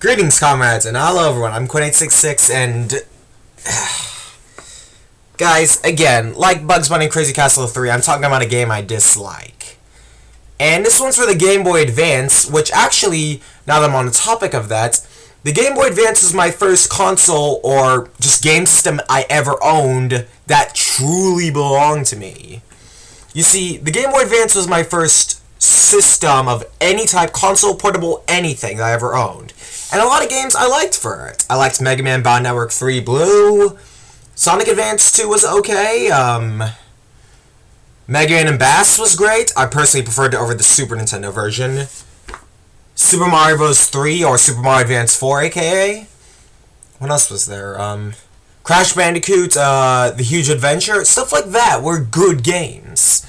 Greetings, comrades, and hello everyone, I'm Quint866, and... guys, again, like Bugs Bunny Crazy Castle 3, I'm talking about a game I dislike. And this one's for the Game Boy Advance, which actually, now that I'm on the topic of that, the Game Boy Advance was my first console, or just game system I ever owned, that truly belonged to me. You see, the Game Boy Advance was my first system of any type, console, portable, anything that I ever owned. And a lot of games I liked for it. I liked Mega Man Battle Network 3 Blue. Sonic Advance 2 was okay. Mega Man and Bass was great. I personally preferred it over the Super Nintendo version. Super Mario Bros. 3 or Super Mario Advance 4, aka. What else was there? Crash Bandicoot, The Huge Adventure, stuff like that were good games.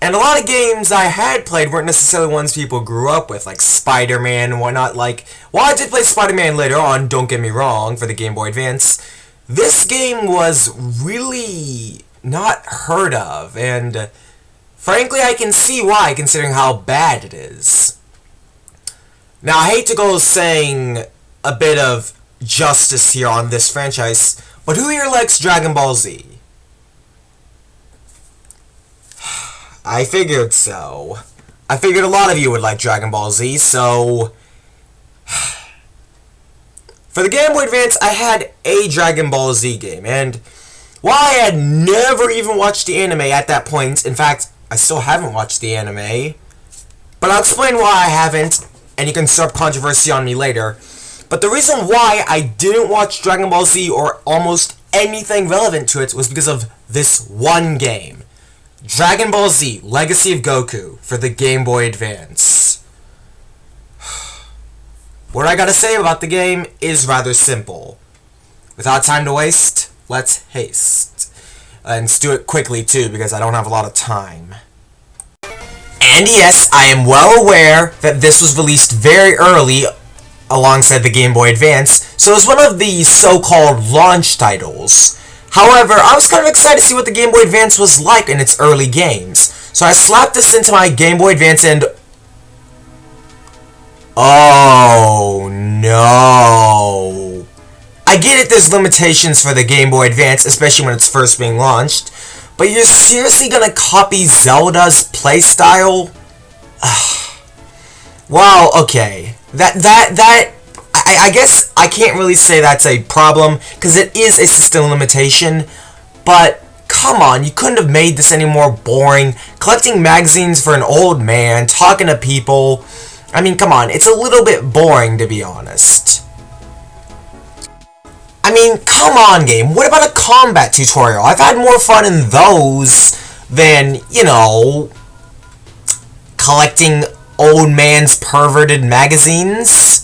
And a lot of games I had played weren't necessarily ones people grew up with, like Spider-Man and whatnot. Like, while I did play Spider-Man later on, don't get me wrong, for the Game Boy Advance, this game was really not heard of, and frankly, I can see why, considering how bad it is. Now, I hate to go saying a bit of justice here on this franchise, but who here likes Dragon Ball Z? I figured so. I figured a lot of you would like Dragon Ball Z, so... For the Game Boy Advance, I had a Dragon Ball Z game, and while I had never even watched the anime at that point, in fact, I still haven't watched the anime, but I'll explain why I haven't, and you can start controversy on me later. But the reason why I didn't watch Dragon Ball Z or almost anything relevant to it was because of this one game. Dragon Ball Z, Legacy of Goku, for the Game Boy Advance. What I gotta say about the game is rather simple. Without time to waste, let's haste. And let's do it quickly too, because I don't have a lot of time. And yes, I am well aware that this was released very early alongside the Game Boy Advance, so it was one of the so-called launch titles. However, I was kind of excited to see what the Game Boy Advance was like in its early games. So I slapped this into my Game Boy Advance and... oh no. I get it, there's limitations for the Game Boy Advance, especially when it's first being launched. But you're seriously gonna copy Zelda's playstyle? Well, okay. I guess I can't really say that's a problem, because it is a system limitation, but come on, you couldn't have made this any more boring. Collecting magazines for an old man, talking to people, I mean, come on, it's a little bit boring, to be honest. I mean, come on, game, what about a combat tutorial? I've had more fun in those than, you know, collecting old man's perverted magazines.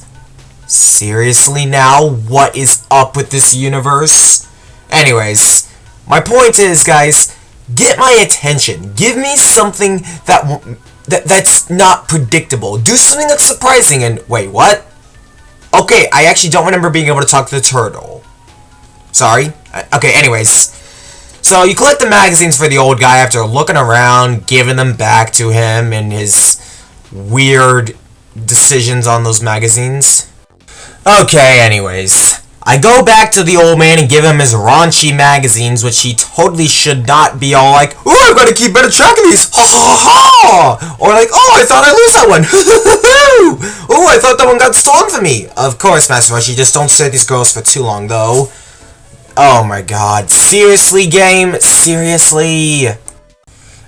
Seriously now, what is up with this universe? Anyways, my point is, guys, get my attention. Give me something that's not predictable. Do something that's surprising and... wait, what? Okay, I actually don't remember being able to talk to the turtle. Sorry. Okay, anyways. So, you collect the magazines for the old guy after looking around, giving them back to him, and his weird decisions on those magazines. Okay, anyways, I go back to the old man and give him his raunchy magazines, which he totally should not be all like, "Ooh, I've got to keep better track of these, ha ha ha!" Or like, "Oh, I thought I lose that one, ooh, I thought that one got stolen from me." Of course, Master Rush, you just don't stare at these girls for too long, though. Oh my god, seriously, game? Seriously?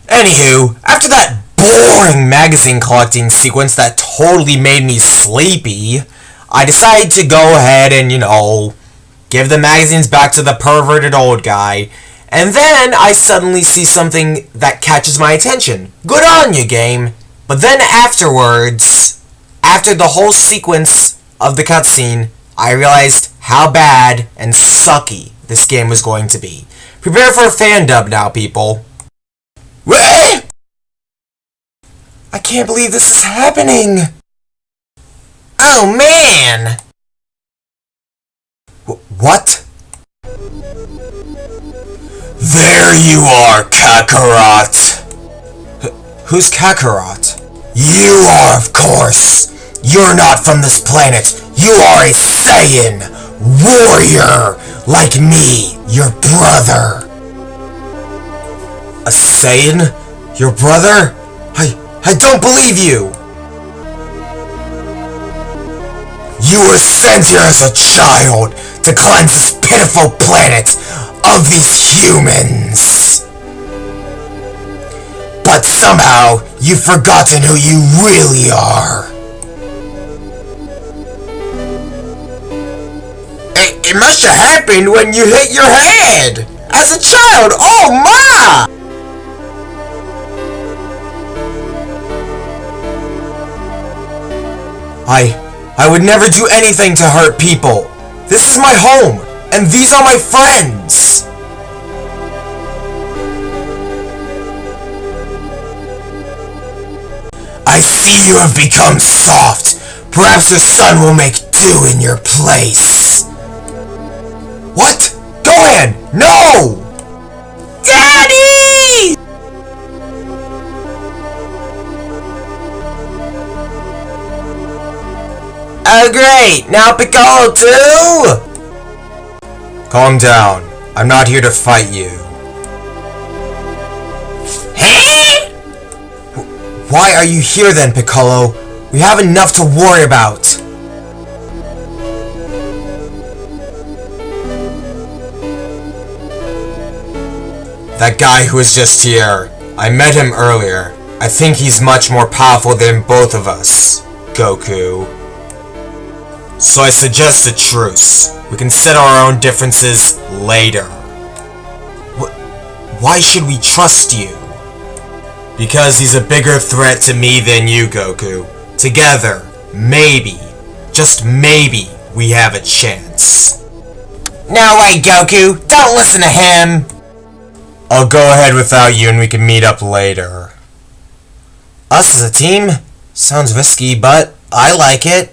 Anywho, after that boring magazine collecting sequence that totally made me sleepy, I decided to go ahead and, you know, give the magazines back to the perverted old guy, and then I suddenly see something that catches my attention. Good on you, game. But then afterwards, after the whole sequence of the cutscene, I realized how bad and sucky this game was going to be. Prepare for a fan dub now, people. What? I can't believe this is happening! Oh, man! What? There you are, Kakarot! Who's Kakarot? You are, of course! You're not from this planet! You are a Saiyan warrior like me, your brother. A Saiyan? Your brother? I don't believe you! You were sent here as a child to cleanse this pitiful planet of these humans. But somehow, you've forgotten who you really are. It must have happened when you hit your head! As a child, oh my! I would never do anything to hurt people. This is my home, and these are my friends. I see you have become soft. Perhaps your son will make do in your place. What? Gohan! No! Daddy! Oh great, now Piccolo too? Calm down. I'm not here to fight you. Huh? Why are you here then, Piccolo? We have enough to worry about. That guy who was just here, I met him earlier. I think he's much more powerful than both of us, Goku. So I suggest a truce. We can settle our own differences later. Why should we trust you? Because he's a bigger threat to me than you, Goku. Together, maybe, just maybe, we have a chance. No way, Goku! Don't listen to him! I'll go ahead without you and we can meet up later. Us as a team? Sounds risky, but I like it.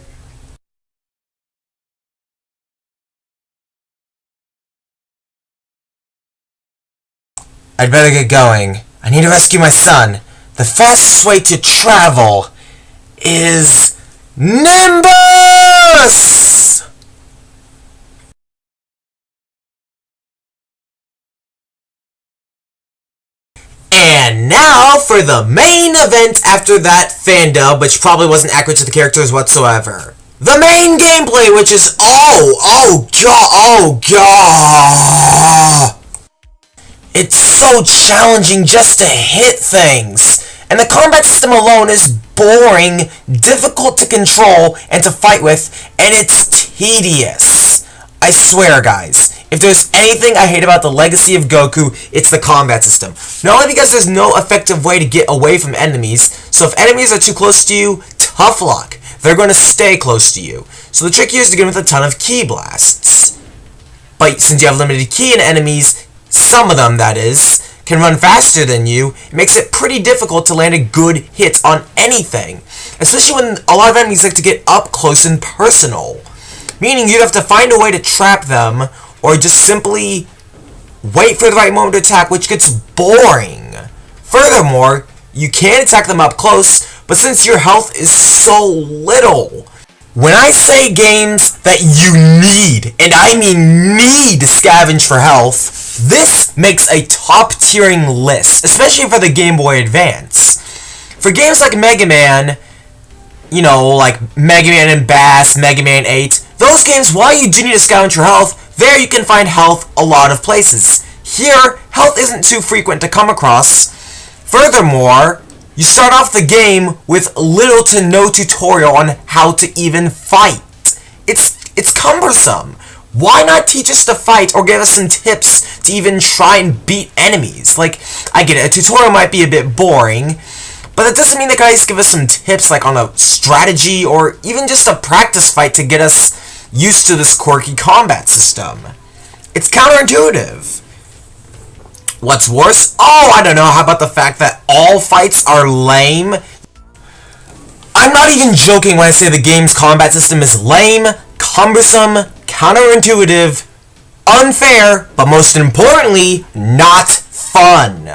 I'd better get going. I need to rescue my son. The fastest way to travel is Nimbus! And now for the main event after that fan dub, which probably wasn't accurate to the characters whatsoever. The main gameplay, which is oh god. It's so challenging just to hit things. And the combat system alone is boring, difficult to control and to fight with, and it's tedious. I swear, guys, if there's anything I hate about the legacy of Goku, it's the combat system. Not only because there's no effective way to get away from enemies, so if enemies are too close to you, tough luck. They're going to stay close to you. So the trick here is to get with a ton of ki blasts. But since you have limited ki in enemies, some of them, that is, can run faster than you, it makes it pretty difficult to land a good hit on anything. Especially when a lot of enemies like to get up close and personal. Meaning you'd have to find a way to trap them, or just simply wait for the right moment to attack, which gets boring. Furthermore, you can attack them up close, but since your health is so little, when I say games that you need, and I mean need to scavenge for health, this makes a top-tiering list, especially for the Game Boy Advance. For games like Mega Man, you know, like Mega Man and Bass, Mega Man 8, those games, while you do need to scavenge for health, there you can find health a lot of places. Here, health isn't too frequent to come across. Furthermore, you start off the game with little to no tutorial on how to even fight. It's cumbersome. Why not teach us to fight or give us some tips to even try and beat enemies? Like, I get it, a tutorial might be a bit boring, but that doesn't mean that guys give us some tips like on a strategy or even just a practice fight to get us used to this quirky combat system. It's counterintuitive. What's worse? Oh, I don't know, how about the fact that all fights are lame? I'm not even joking when I say the game's combat system is lame, cumbersome, counterintuitive, unfair, but most importantly, not fun.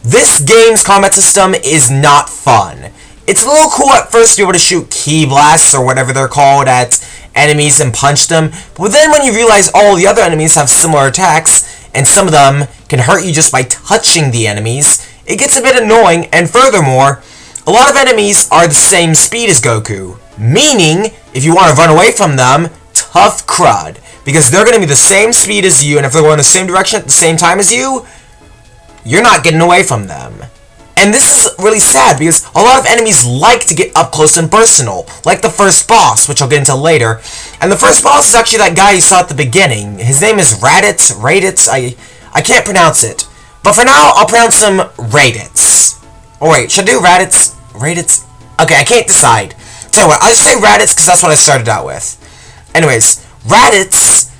This game's combat system is not fun. It's a little cool at first to be able to shoot ki blasts or whatever they're called at enemies and punch them. But then when you realize all the other enemies have similar attacks, and some of them can hurt you just by touching the enemies, it gets a bit annoying, and furthermore, a lot of enemies are the same speed as Goku. Meaning, if you want to run away from them, tough crud. Because they're going to be the same speed as you, and if they're going the same direction at the same time as you, you're not getting away from them. And this is really sad, because a lot of enemies like to get up close and personal, like the first boss, which I'll get into later. And the first boss is actually that guy you saw at the beginning. His name is Raditz, I can't pronounce it. But for now, I'll pronounce him Raditz. Oh wait, should I do Raditz? Okay, I can't decide. Tell you what, I'll just say Raditz because that's what I started out with. Anyways, Raditz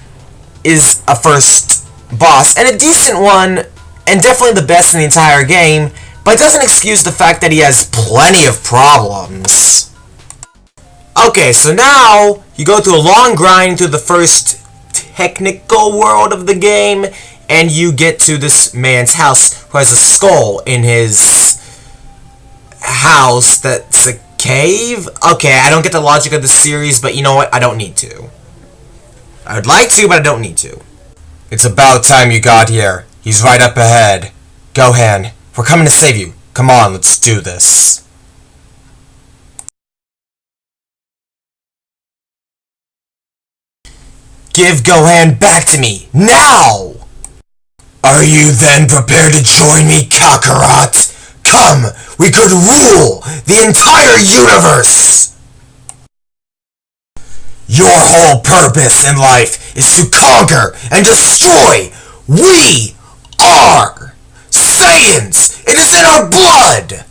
is a first boss, and a decent one, and definitely the best in the entire game, but it doesn't excuse the fact that he has plenty of problems. Okay, so now you go through a long grind through the first technical world of the game, and you get to this man's house who has a skull in his house that's a cave? Okay, I don't get the logic of the series, but you know what? I don't need to. I would like to, but I don't need to. It's about time you got here. He's right up ahead. Gohan, we're coming to save you. Come on, let's do this. Give Gohan back to me, now! Are you then prepared to join me, Kakarot? Come, we could rule the entire universe! Your whole purpose in life is to conquer and destroy. We are Saiyans! It is in our blood!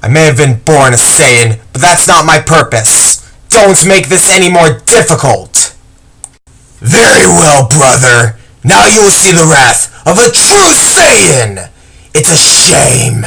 I may have been born a Saiyan, but that's not my purpose. Don't make this any more difficult. Very well, brother. Now you will see the wrath of a true Saiyan! It's a shame.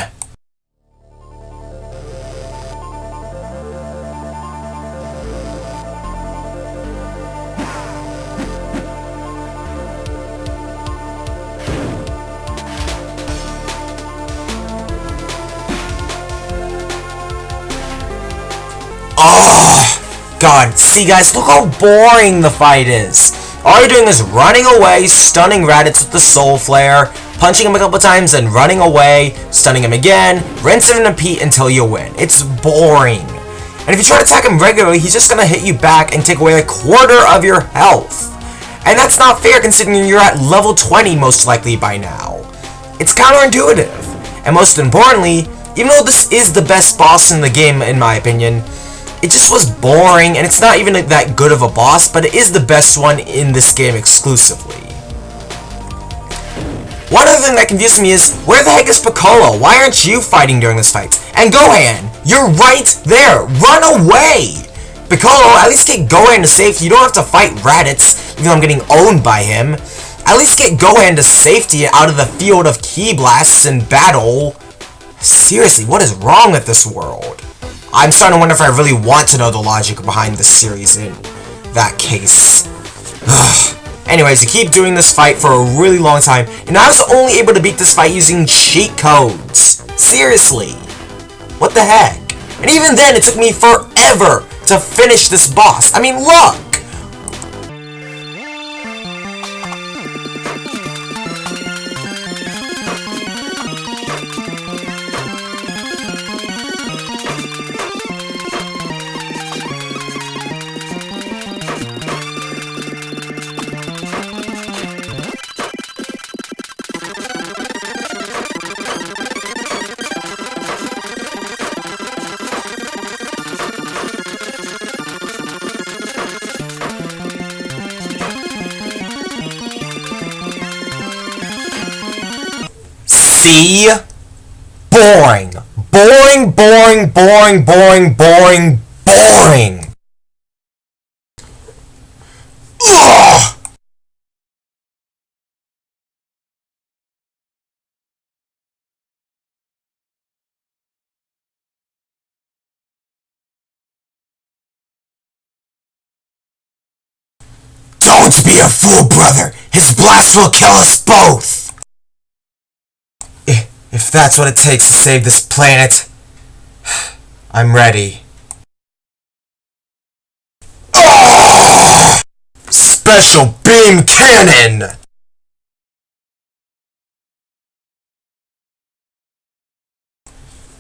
Oh, God. See, guys, look how boring the fight is. All you're doing is running away, stunning Raditz with the Soul Flare, punching him a couple times, and running away, stunning him again, rinse and repeat until you win. It's boring. And if you try to attack him regularly, he's just gonna hit you back and take away a quarter of your health. And that's not fair considering you're at level 20 most likely by now. It's counterintuitive. And most importantly, even though this is the best boss in the game in my opinion, it just was boring, and it's not even that good of a boss, but it is the best one in this game exclusively. One other thing that confuses me is, where the heck is Piccolo? Why aren't you fighting during this fight? And Gohan, you're right there! Run away! Piccolo, at least get Gohan to safety. You don't have to fight Raditz, even though I'm getting owned by him. At least get Gohan to safety out of the field of Ki Blasts in battle. Seriously, what is wrong with this world? I'm starting to wonder if I really want to know the logic behind this series in that case. Anyways, you keep doing this fight for a really long time, and I was only able to beat this fight using cheat codes. Seriously. What the heck? And even then, it took me forever to finish this boss. I mean, look! See? Boring. Boring, boring, boring, boring, boring, boring. Ugh! Don't be a fool, brother. His blast will kill us both. If that's what it takes to save this planet, I'm ready. Oh! special beam cannon!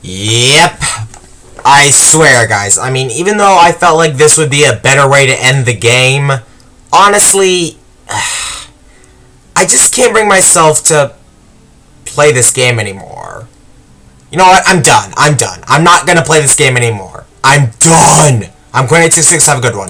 Yep. I swear, guys. I mean, even though I felt like this would be a better way to end the game, honestly, I just can't bring myself to play this game anymore. You know what? I'm done. I'm done. I'm not gonna play this game anymore. I'm done! I'm Quint866. Have a good one.